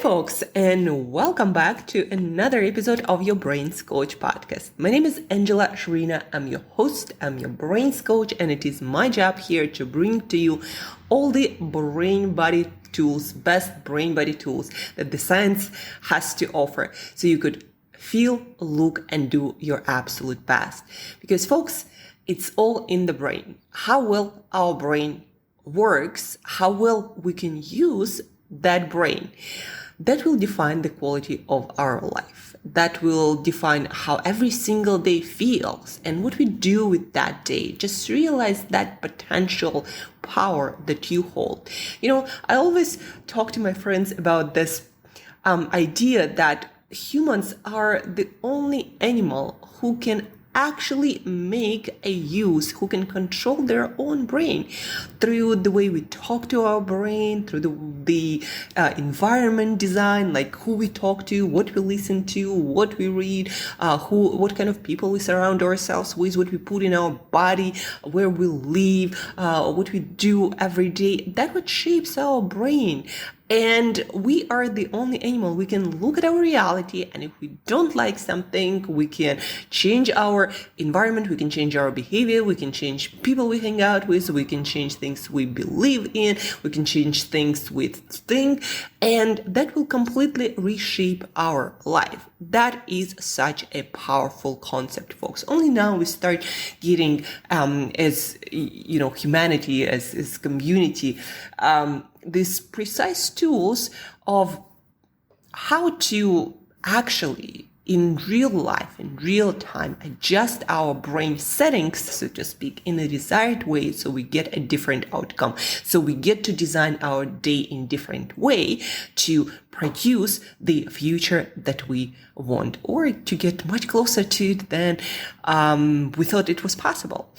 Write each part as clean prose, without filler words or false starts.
Folks, and welcome back to another episode of your Brains Coach podcast. My name is Angela Shurina. I'm your host, I'm your Brains Coach, and it is my job here to bring to you all the brain body tools, best brain body tools that the science has to offer so you could feel, look, and do your absolute best. Because folks, it's all in the brain. How well our brain works, how well we can use that brain. That will define the quality of our life. That will define how every single day feels and what we do with that day. Just realize that potential power that you hold. I always talk to my friends about this idea that humans are the only animal who can actually make a use, who can control their own brain through the way we talk to our brain, through the environment design, like who we talk to, what we listen to, what we read, what kind of people we surround ourselves with, what we put in our body, where we live, what we do every day. That's what shapes our brain. And we are the only animal. We can look at our reality, and if we don't like something, we can change our environment, we can change our behavior, we can change people we hang out with, we can change things we believe in, we can change things we think, and that will completely reshape our life. That is such a powerful concept, folks. Only now we start getting, as humanity, as community, these precise tools of how to actually, in real life, in real time, adjust our brain settings, so to speak, in a desired way so we get a different outcome. So we get to design our day in a different way to produce the future that we want, or to get much closer to it than we thought it was possible.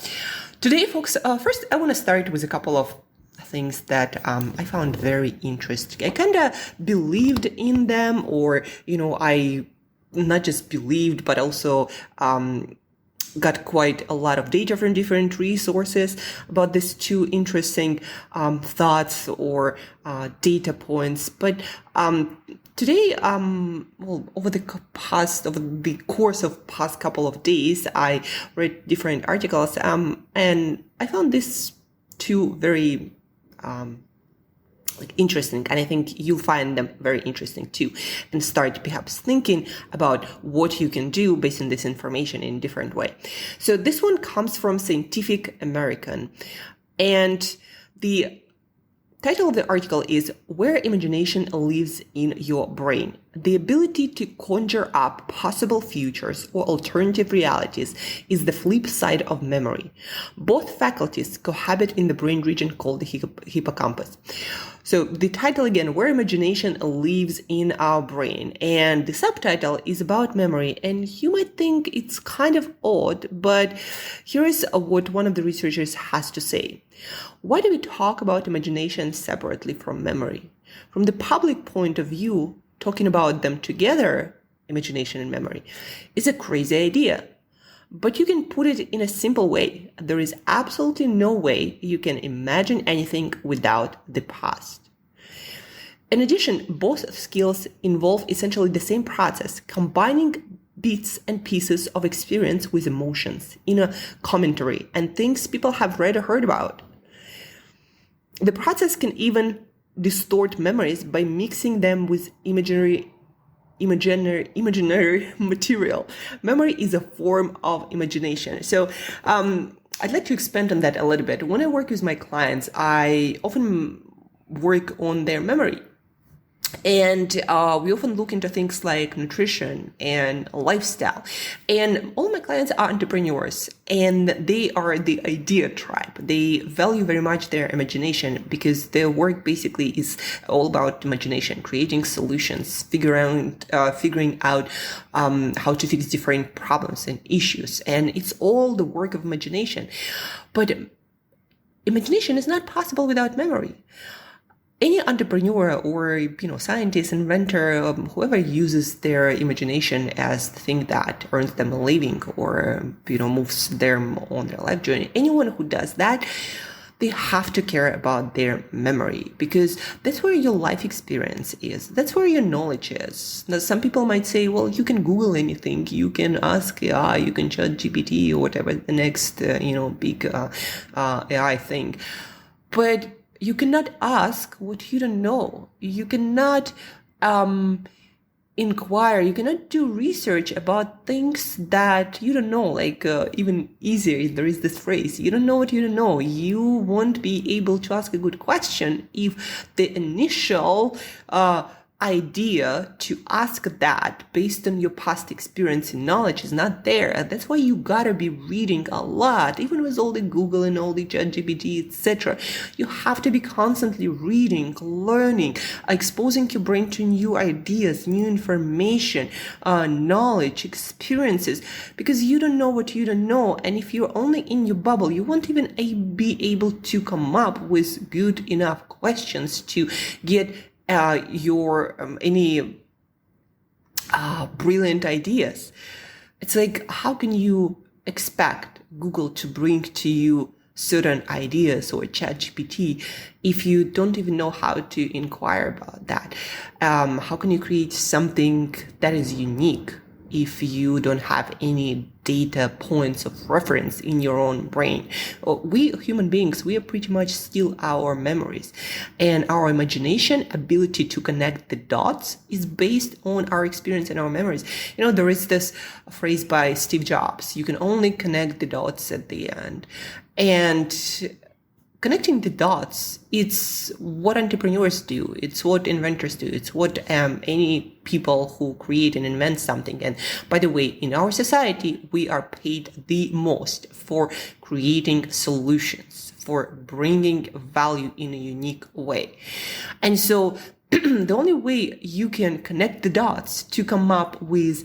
Today, folks, first I want to start with a couple of things that I found very interesting. I kind of believed in them, or, I not just believed, but also got quite a lot of data from different resources about these two interesting thoughts or data points. But today, over the course of past couple of days, I read different articles, and I found this two very interesting, and I think you'll find them very interesting too, and start perhaps thinking about what you can do based on this information in a different way. So this one comes from Scientific American, and the title of the article is Where Imagination Lives in Your Brain. The ability to conjure up possible futures or alternative realities is the flip side of memory. Both faculties cohabit in the brain region called the hippocampus. So the title again, Where Imagination Lives in Our Brain. And the subtitle is about memory. And you might think it's kind of odd, but here is what one of the researchers has to say. Why do we talk about imagination separately from memory? From the public point of view, talking about them together, imagination and memory, is a crazy idea. But you can put it in a simple way. There is absolutely no way you can imagine anything without the past. In addition, both skills involve essentially the same process, combining bits and pieces of experience with emotions in a commentary and things people have read or heard about. The process can even distort memories by mixing them with imaginary material. Memory is a form of imagination. So I'd like to expand on that a little bit. When I work with my clients, I often work on their memory. And we often look into things like nutrition and lifestyle. And all my clients are entrepreneurs, and they are the idea tribe. They value very much their imagination because their work basically is all about imagination, creating solutions, figuring out how to fix different problems and issues. And it's all the work of imagination. But imagination is not possible without memory. Any entrepreneur or, scientist, inventor, whoever uses their imagination as the thing that earns them a living or, moves them on their life journey, anyone who does that, they have to care about their memory, because that's where your life experience is. That's where your knowledge is. Now, some people might say, well, you can Google anything. You can ask AI, you can chat GPT or whatever the next, big AI thing. But you cannot ask what you don't know. You cannot inquire. You cannot do research about things that you don't know. Like even easier, there is this phrase, you don't know what you don't know. You won't be able to ask a good question if the initial idea to ask that based on your past experience and knowledge is not there. And that's why you gotta be reading a lot, even with all the Google and all the ChatGPT, etc. You have to be constantly reading, learning, exposing your brain to new ideas, new information, knowledge, experiences, because you don't know what you don't know. And if you're only in your bubble, you won't even be able to come up with good enough questions to get your any brilliant ideas. It's like, how can you expect Google to bring to you certain ideas or ChatGPT if you don't even know how to inquire about that? How can you create something that is unique if you don't have any data points of reference in your own brain? We human beings, we are pretty much still our memories, and our imagination ability to connect the dots is based on our experience and our memories. There is this phrase by Steve Jobs, you can only connect the dots at the end. And connecting the dots, it's what entrepreneurs do. It's what inventors do. It's what any people who create and invent something. And by the way, in our society, we are paid the most for creating solutions, for bringing value in a unique way. And so the only way you can connect the dots to come up with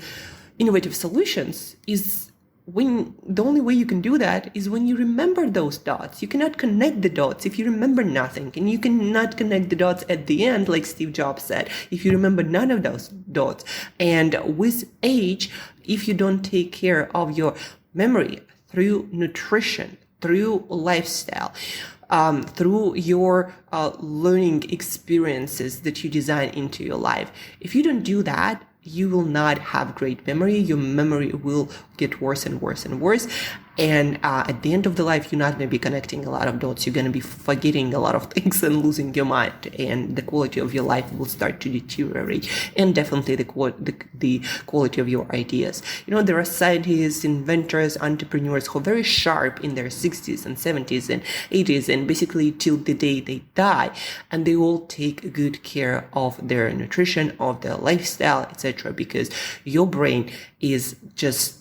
innovative solutions is the only way you can do that is when you remember those dots. You cannot connect the dots if you remember nothing, and you cannot connect the dots at the end, like Steve Jobs said, if you remember none of those dots. And with age, if you don't take care of your memory through nutrition, through lifestyle, through your learning experiences that you design into your life, if you don't do that, you will not have great memory. Your memory will get worse and worse and worse. And at the end of the life, you're not going to be connecting a lot of dots. You're going to be forgetting a lot of things and losing your mind. And the quality of your life will start to deteriorate. And definitely the quality of your ideas. There are scientists, inventors, entrepreneurs who are very sharp in their 60s and 70s and 80s, and basically till the day they die. And they all take good care of their nutrition, of their lifestyle, etc. Because your brain is just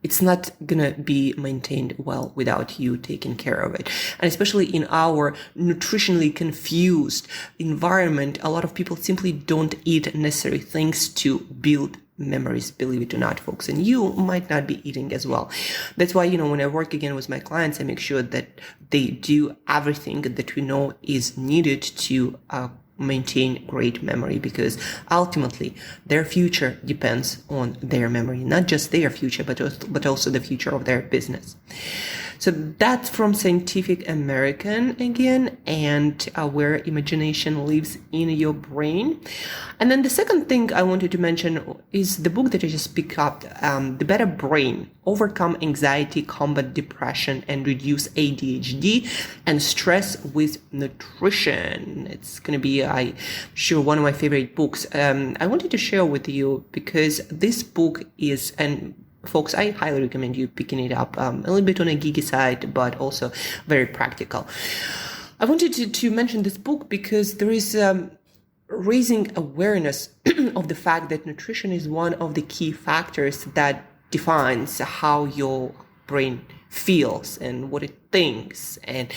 it's not gonna be maintained well without you taking care of it. And especially in our nutritionally confused environment, a lot of people simply don't eat necessary things to build memories, believe it or not, folks. And you might not be eating as well. That's why, when I work again with my clients, I make sure that they do everything that we know is needed to maintain great memory, because ultimately their future depends on their memory, not just their future, but also the future of their business. So that's from Scientific American again, and where imagination lives in your brain. And then the second thing I wanted to mention is the book that I just picked up, The Better Brain: Overcome Anxiety, Combat Depression, and Reduce ADHD and Stress with Nutrition. It's going to be, I'm sure, one of my favorite books. I wanted to share with you because this book is folks, I highly recommend you picking it up. A little bit on a geeky side, but also very practical. I wanted to mention this book because there is raising awareness of the fact that nutrition is one of the key factors that defines how your brain feels and what it thinks, and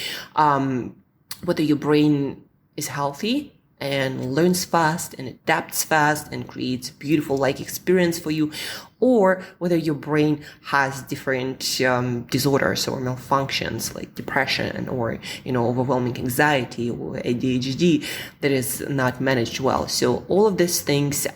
whether your brain is healthy and learns fast and adapts fast and creates beautiful experience for you, or whether your brain has different disorders or malfunctions like depression or overwhelming anxiety or ADHD that is not managed well. So all of these things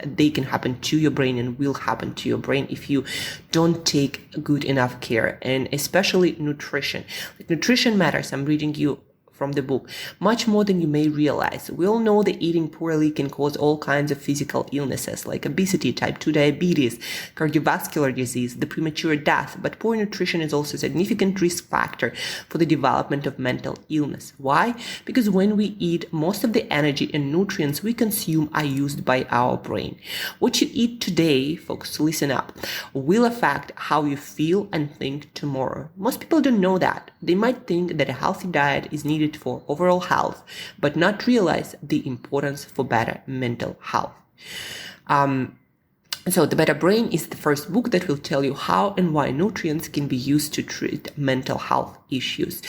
they can happen to your brain and will happen to your brain if you don't take good enough care, and especially nutrition. Like, nutrition matters. I'm reading you from the book, much more than you may realize. We all know that eating poorly can cause all kinds of physical illnesses like obesity, type 2 diabetes, cardiovascular disease, the premature death. But poor nutrition is also a significant risk factor for the development of mental illness. Why? Because when we eat, most of the energy and nutrients we consume are used by our brain. What you eat today, folks, listen up, will affect how you feel and think tomorrow. Most people don't know that. They might think that a healthy diet is needed for overall health, but not realize the importance for better mental health. So The Better Brain is the first book that will tell you how and why nutrients can be used to treat mental health issues.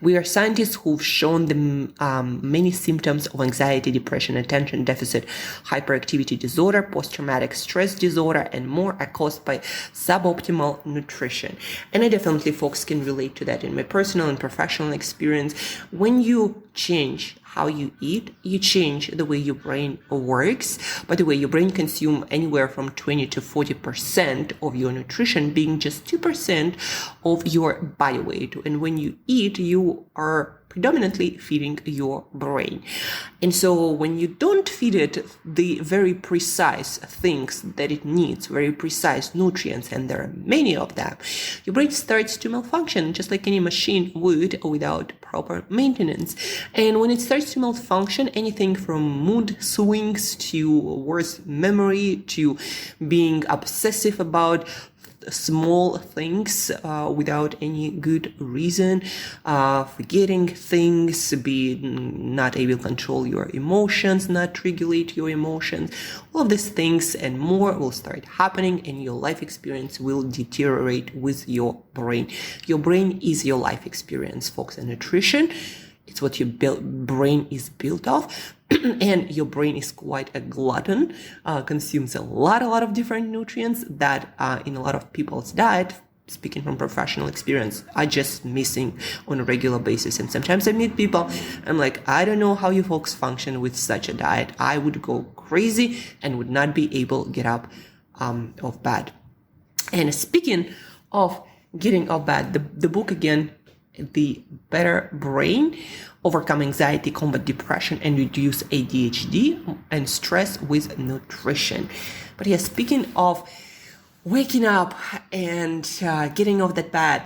We are scientists who've shown the many symptoms of anxiety, depression, attention deficit, hyperactivity disorder, post-traumatic stress disorder, and more are caused by suboptimal nutrition. And I definitely, folks, can relate to that in my personal and professional experience. When you change how you eat, you change the way your brain works. By the way, your brain consumes anywhere from 20 to 40% of your nutrition, being just 2% of your body weight. And when you eat, you are predominantly feeding your brain. And so when you don't feed it the very precise things that it needs, very precise nutrients, and there are many of them, your brain starts to malfunction just like any machine would without proper maintenance. And when it starts to malfunction, anything from mood swings to worse memory to being obsessive about small things without any good reason, forgetting things, not able to control your emotions, not regulate your emotions, all of these things and more will start happening, and your life experience will deteriorate with your brain. Your brain is your life experience, folks, and nutrition, it's what your brain is built of. And your brain is quite a glutton, consumes a lot of different nutrients that in a lot of people's diet, speaking from professional experience, are just missing on a regular basis. And sometimes I meet people, I'm like, I don't know how you folks function with such a diet. I would go crazy and would not be able to get up of bed. And speaking of getting off bed, the book again, The Better Brain, Overcome Anxiety, Combat Depression, and Reduce ADHD and Stress with Nutrition. But yeah, speaking of waking up and getting off that bed,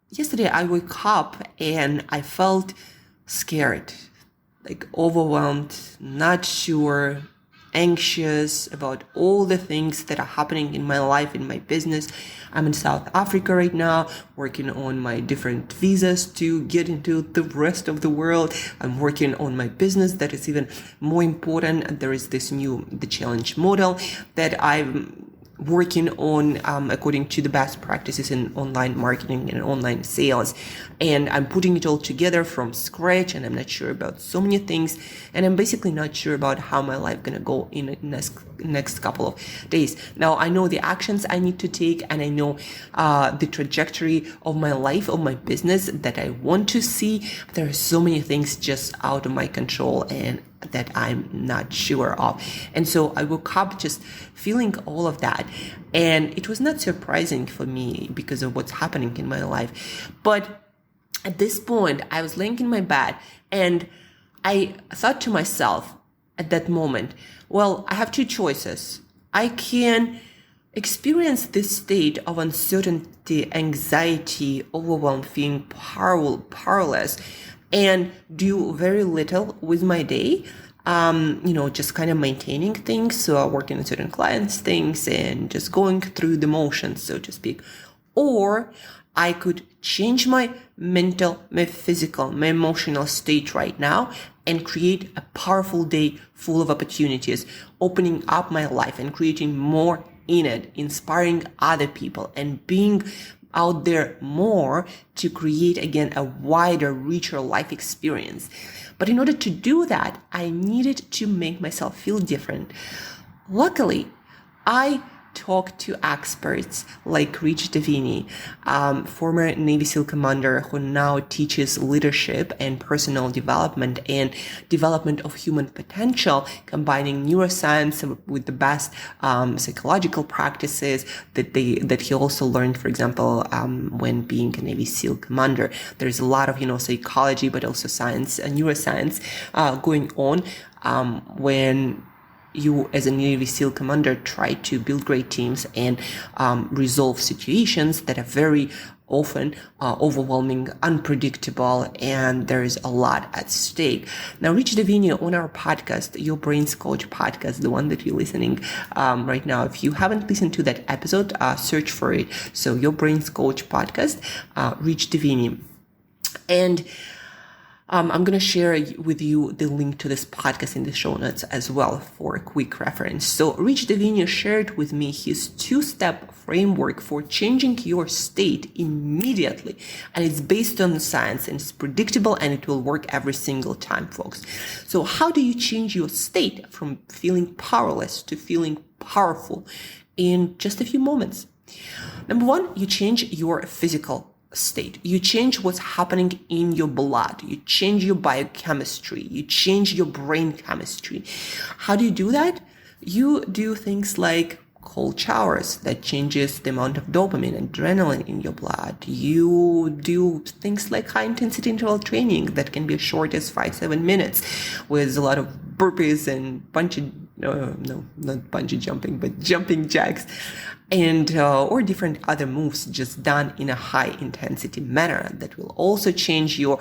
yesterday I woke up and I felt scared, like overwhelmed, not sure, anxious about all the things that are happening in my life, in my business. I'm in South Africa right now, working on my different visas to get into the rest of the world. I'm working on my business that is even more important. There is this the challenge model that I'm working on according to the best practices in online marketing and online sales. And I'm putting it all together from scratch, and I'm not sure about so many things. And I'm basically not sure about how my life gonna go in the next couple of days. Now, I know the actions I need to take, and I know the trajectory of my life, of my business that I want to see. There are so many things just out of my control and that I'm not sure of. And so I woke up just feeling all of that. And it was not surprising for me because of what's happening in my life. But at this point, I was laying in my bed and I thought to myself at that moment, well, I have two choices. I can experience this state of uncertainty, anxiety, overwhelm, feeling powerless, and do very little with my day, just kind of maintaining things, so working on certain clients' things and just going through the motions, so to speak. Or I could change my mental, my physical, my emotional state right now and create a powerful day full of opportunities, opening up my life and creating more in it, inspiring other people and being out there more to create, again, a wider, richer life experience. But in order to do that, I needed to make myself feel different. Luckily, I talk to experts like Rich Davini, former Navy SEAL commander who now teaches leadership and personal development and development of human potential, combining neuroscience with the best psychological practices that he also learned, for example, when being a Navy SEAL commander. There's a lot of, psychology, but also science and neuroscience going on when you as a Navy SEAL commander try to build great teams and resolve situations that are very often overwhelming, unpredictable, and there is a lot at stake. Now, Rich Davini on our podcast, Your Brains Coach podcast, the one that you're listening right now, if you haven't listened to that episode, search for it. So Your Brains Coach podcast, Rich Davini. And I'm going to share with you the link to this podcast in the show notes as well for a quick reference. So Rich Davini shared with me his 2-step framework for changing your state immediately. And it's based on science and it's predictable and it will work every single time, folks. So how do you change your state from feeling powerless to feeling powerful in just a few moments? Number one, you change your physical state. You change what's happening in your blood. You change your biochemistry. You change your brain chemistry. How do you do that? You do things like cold showers that changes the amount of dopamine and adrenaline in your blood. You do things like high intensity interval training that can be as short as 5-7 minutes with a lot of burpees and not bungee jumping, but jumping jacks and or different other moves just done in a high intensity manner that will also change your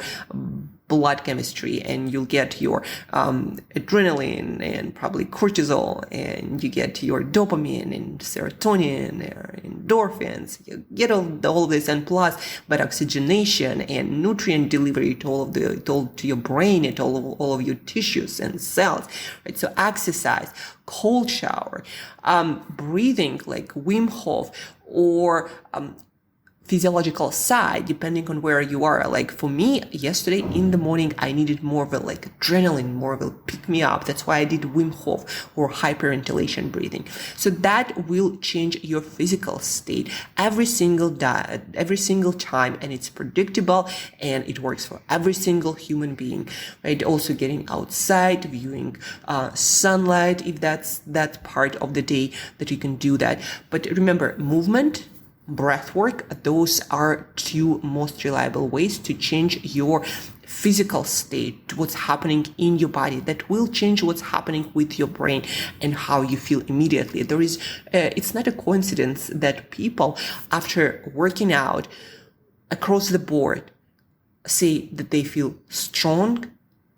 blood chemistry, and you'll get your adrenaline and probably cortisol, and you get your dopamine and serotonin and endorphins. You get all of this, and plus but oxygenation and nutrient delivery to all to your brain and all of your tissues and cells, right? So exercise, cold shower, breathing like Wim Hof, or physiological side, depending on where you are. Like for me, yesterday in the morning, I needed more of a adrenaline, more of a pick me up. That's why I did Wim Hof or hyperventilation breathing. So that will change your physical state every single time, and it's predictable and it works for every single human being, right? Also getting outside, viewing sunlight, if that's part of the day that you can do that. But remember, movement, breath work, those are 2 most reliable ways to change your physical state, what's happening in your body, that will change what's happening with your brain and how you feel immediately. It's not a coincidence that people, after working out across the board, say that they feel strong,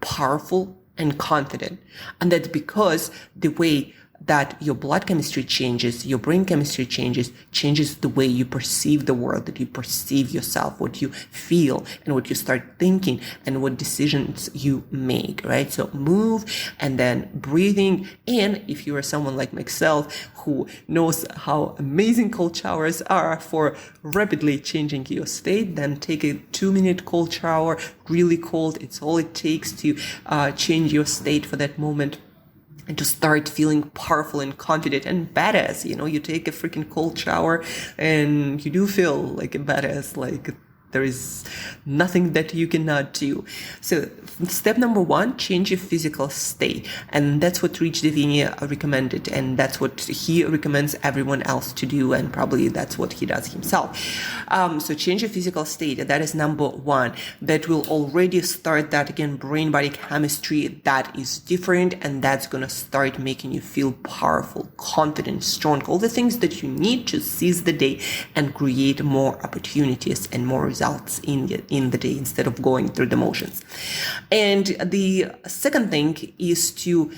powerful, and confident. And that's because the way that your blood chemistry changes, your brain chemistry changes the way you perceive the world, that you perceive yourself, what you feel, and what you start thinking, and what decisions you make, right? So move, and then breathing. And if you are someone like myself who knows how amazing cold showers are for rapidly changing your state, then take a 2-minute cold shower, really cold. It's all it takes to change your state for that moment, and to start feeling powerful and confident and badass. You take a freaking cold shower and you do feel like a badass, like there is nothing that you cannot do. So step number 1, change your physical state. And that's what Rich Davini recommended. And that's what he recommends everyone else to do. And probably that's what he does himself. So change your physical state. That is number 1. That will already start that, again, brain-body chemistry that is different. And that's going to start making you feel powerful, confident, strong. All the things that you need to seize the day and create more opportunities and more results in the day instead of going through the motions. And the second thing is to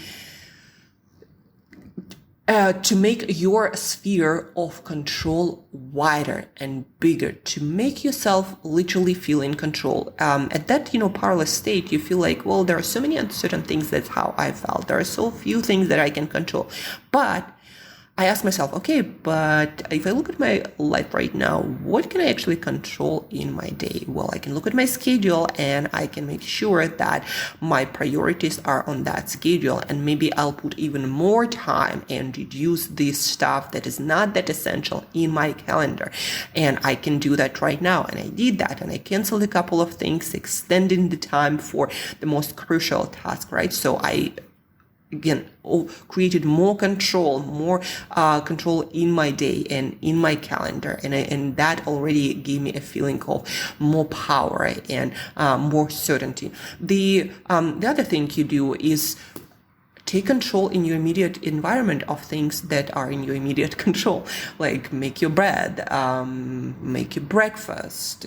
make your sphere of control wider and bigger, to make yourself literally feel in control. At that, powerless state, you feel like, well, there are so many uncertain things. That's how I felt. There are so few things that I can control. But I ask myself, okay, but if I look at my life right now, what can I actually control in my day? Well, I can look at my schedule and I can make sure that my priorities are on that schedule. And maybe I'll put even more time and reduce this stuff that is not that essential in my calendar. And I can do that right now. And I did that. And I canceled a couple of things, extending the time for the most crucial task, right? So I again, created more control in my day and in my calendar. And that already gave me a feeling of more power and more certainty. The other thing you do is take control in your immediate environment of things that are in your immediate control, like make your bread, make your breakfast,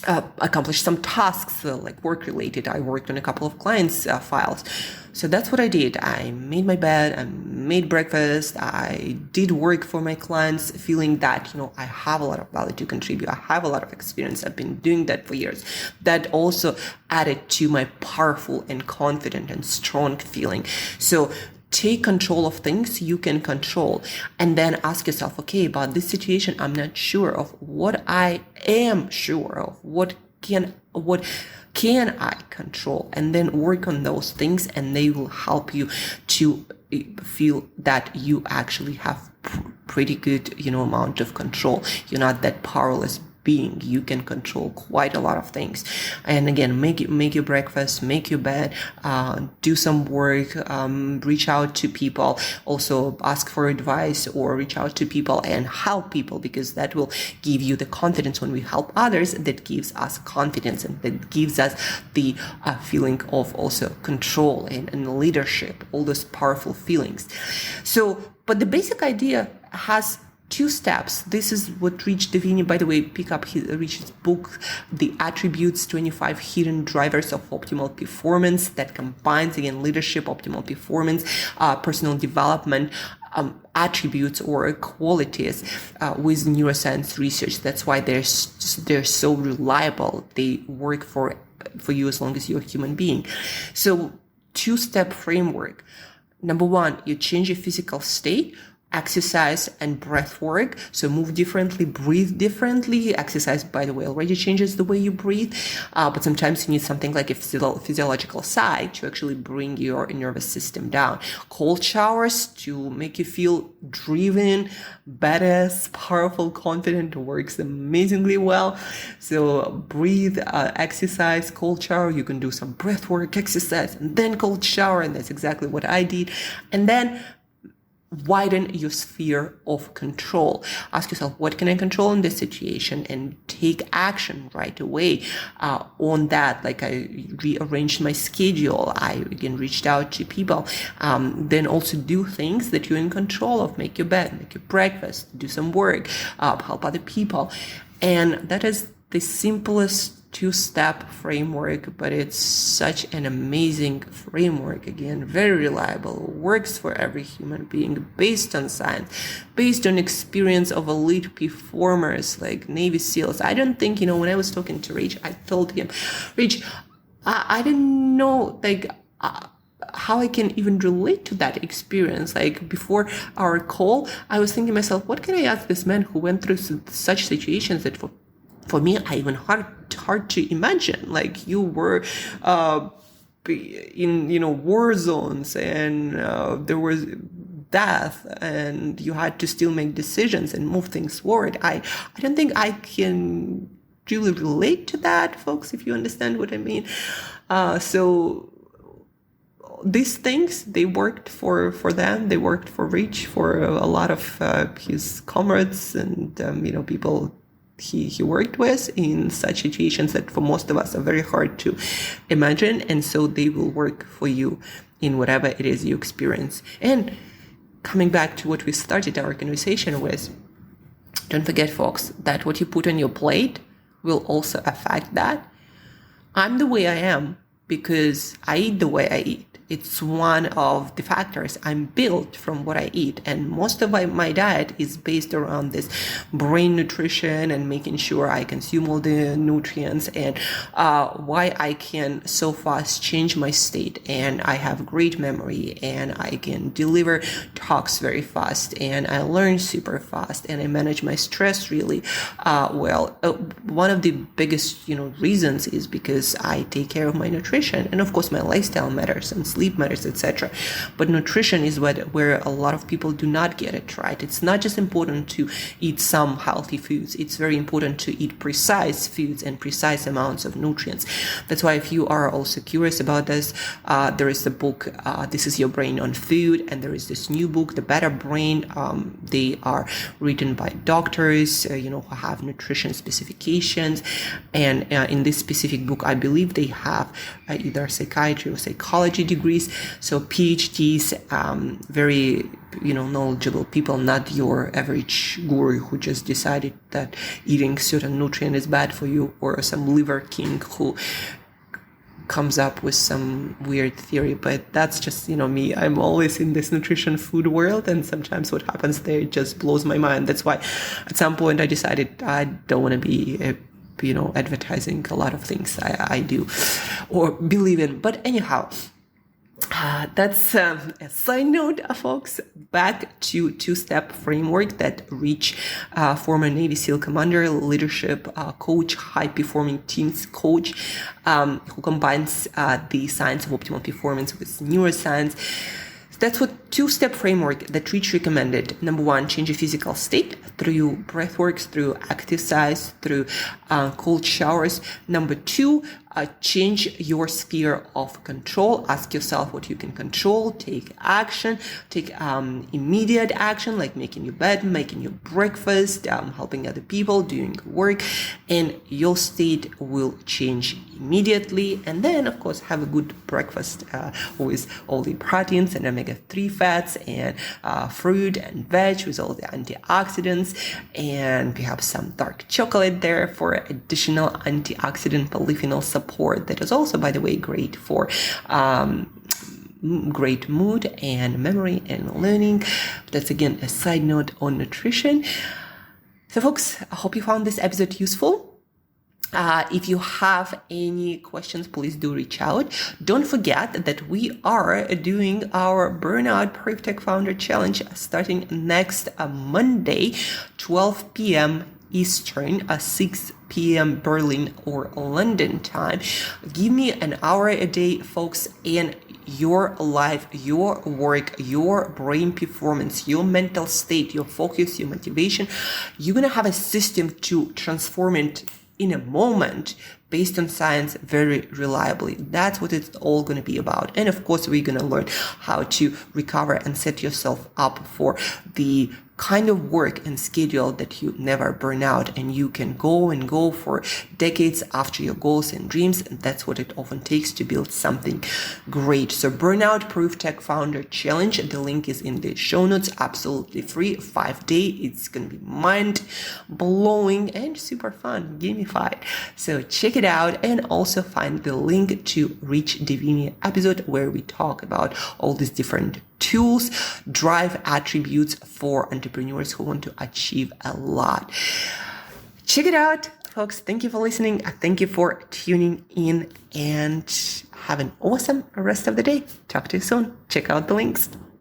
accomplish some tasks like work related. I worked on a couple of clients' files. So that's what I did. I made my bed, I made breakfast, I did work for my clients, feeling that, I have a lot of value to contribute. I have a lot of experience. I've been doing that for years. That also added to my powerful and confident and strong feeling. So take control of things you can control, and then ask yourself, okay, about this situation, I'm not sure of. What I am sure of, what can I control, and then work on those things, and they will help you to feel that you actually have pretty good, amount of control. You're not that powerless being. You can control quite a lot of things. And again, make your breakfast, make your bed, do some work, reach out to people, also ask for advice or reach out to people and help people, because that will give you the confidence. When we help others, that gives us confidence, and that gives us the feeling of also control and leadership, all those powerful feelings. So, but the basic idea has 2 steps. This is what Rich Davini, by the way, pick up Rich's book, The Attributes, 25 Hidden Drivers of Optimal Performance, that combines, again, leadership, optimal performance, personal development, attributes or qualities with neuroscience research. That's why they're so reliable. They work for you as long as you're a human being. So 2-step framework. Number 1, you change your physical state. Exercise and breath work. So move differently, breathe differently. Exercise, by the way, already changes the way you breathe. But sometimes you need something like a physiological side to actually bring your nervous system down. Cold showers to make you feel driven, badass, powerful, confident, works amazingly well. So breathe, exercise, cold shower. You can do some breath work, exercise, and then cold shower. And that's exactly what I did. And then widen your sphere of control. Ask yourself, what can I control in this situation, and take action right away on that. Like I rearranged my schedule. I again reached out to people. Then also do things that you're in control of. Make your bed, make your breakfast, do some work, help other people. And that is the simplest 2-step framework, but it's such an amazing framework. Again, very reliable, works for every human being, based on science, based on experience of elite performers like Navy SEALs. I don't think, when I was talking to Rich, I told him, Rich, I didn't know, how I can even relate to that experience. Like before our call, I was thinking to myself, what can I ask this man who went through such situations that for me, I even hard to imagine. Like you were in war zones, and there was death, and you had to still make decisions and move things forward. I don't think I can really relate to that, folks, if you understand what I mean. So these things, they worked for them. They worked for Rich, for a lot of his comrades and people he worked with in such situations that for most of us are very hard to imagine. And so they will work for you in whatever it is you experience. And coming back to what we started our conversation with, don't forget, folks, that what you put on your plate will also affect that. I'm the way I am because I eat the way I eat. it's one of the factors. I'm built from what I eat, and most of my diet is based around this brain nutrition and making sure I consume all the nutrients, and why I can so fast change my state, and I have great memory, and I can deliver talks very fast, and I learn super fast, and I manage my stress really well. One of the biggest reasons is because I take care of my nutrition, and of course my lifestyle matters and sleep matters, etc. But nutrition is where a lot of people do not get it right. It's not just important to eat some healthy foods. It's very important to eat precise foods and precise amounts of nutrients. That's why if you are also curious about this, there is the book, This Is Your Brain on Food, and there is this new book, The Better Brain. They are written by doctors, who have nutrition specifications. And in this specific book, I believe they have either psychiatry or psychology degrees. So PhDs, very knowledgeable people, not your average guru who just decided that eating certain nutrient is bad for you, or some liver king who comes up with some weird theory. But that's just me. I'm always in this nutrition food world, and sometimes what happens there just blows my mind. That's why at some point I decided I don't want to be advertising a lot of things I do or believe in. But anyhow, that's a side note, folks. Back to two-step framework that Rich, former Navy SEAL commander, leadership coach, high-performing teams coach, who combines the science of optimal performance with neuroscience. That's what two-step framework that Rich recommended. Number one, change your physical state through breathworks, through exercise, through cold showers. Number two, change your sphere of control. Ask yourself what you can control. Take action. Take immediate action, like making your bed, making your breakfast, helping other people, doing work, and your state will change immediately. And then, of course, have a good breakfast with all the proteins and omega-3 fats and fruit and veg with all the antioxidants, and perhaps some dark chocolate there for additional antioxidant polyphenol support. That is also, by the way, great for great mood and memory and learning. That's again a side note on nutrition. So folks, I hope you found this episode useful. If you have any questions, please do reach out. Don't forget that we are doing our Burnout Proof Tech Founder Challenge starting next Monday, 12 p.m. Eastern, 6 p.m. Berlin or London time. Give me an hour a day, folks, and your life, your work, your brain performance, your mental state, your focus, your motivation, you're going to have a system to transform it in a moment based on science very reliably. That's what it's all going to be about. And of course, we're going to learn how to recover and set yourself up for the kind of work and schedule that you never burn out, and you can go for decades after your goals and dreams. And that's what it often takes to build something great. So Burnout Proof Tech Founder Challenge, the link is in the show notes, absolutely free, 5-day. It's going to be mind blowing and super fun, gamified. So check it out, and also find the link to Rich Divini episode where we talk about all these different tools, drive attributes for entrepreneurs who want to achieve a lot. Check it out, folks. Thank you for listening. Thank you for tuning in, and have an awesome rest of the day. Talk to you soon. Check out the links.